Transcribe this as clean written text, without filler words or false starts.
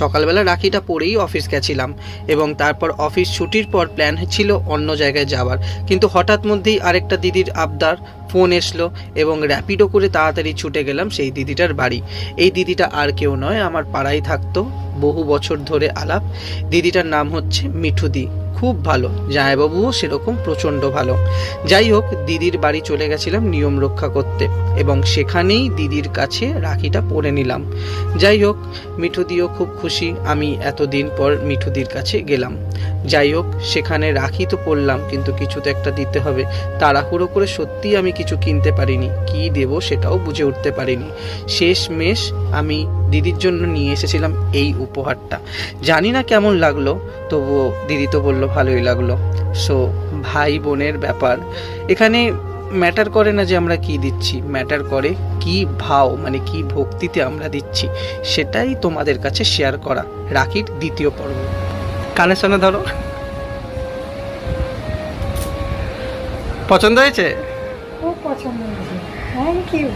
সকালবেলা রাখিটা পরেই অফিস গেছিলাম এবং তারপর অফিস ছুটির পর প্ল্যান ছিল অন্য জায়গায় যাওয়ার, কিন্তু হঠাৎ মধ্যেই আরেকটা দিদির আবদার, ফোন এসলো এবং র্যাপিডো করে তাড়াতাড়ি ছুটে গেলাম সেই দিদিটার বাড়ি। এই দিদিটা আর কেউ নয়, আমার পাড়ায় থাকতো, বহু বছর ধরে আলাপ। দিদিটার নাম হচ্ছে মিঠুদি, খুব ভালো, জামাইবাবুও সেরকম প্রচণ্ড ভালো। যাই হোক, দিদির বাড়ি চলে গেছিলাম নিয়ম রক্ষা করতে এবং সেখানেই দিদির কাছে রাখিটা পরে নিলাম। যাই হোক, মিঠুদিও খুব খুশি, আমি এতদিন পর মিঠুদির কাছে গেলাম। যাই হোক, সেখানে রাখি তো পরলাম, কিন্তু কিছু তো একটা দিতে হবে। তাড়াহুড়ো করে সত্যিই আমি কিছু কিনতে পারিনি, কি দেব সেটাও বুঝে উঠতে পারিনি। শেষমেশ আমি দিদির জন্য নিয়ে এসেছিলাম এই উপহারটা। জানি না কেমন লাগলো, তবুও দিদি তো বললো ভালোই লাগলো। সো ভাই বোনের ব্যাপার এখানে ম্যাটার করে না যে আমরা কি দিচ্ছি, ম্যাটার করে কি ভাব, মানে কি ভক্তিতে আমরা দিচ্ছি, সেটাই তোমাদের কাছে শেয়ার করা। রাখির দ্বিতীয় পর্ব, কানের সামনে ধরো। পছন্দ হয়েছে? খুব পছন্দ হয়েছে, থ্যাংক ইউ।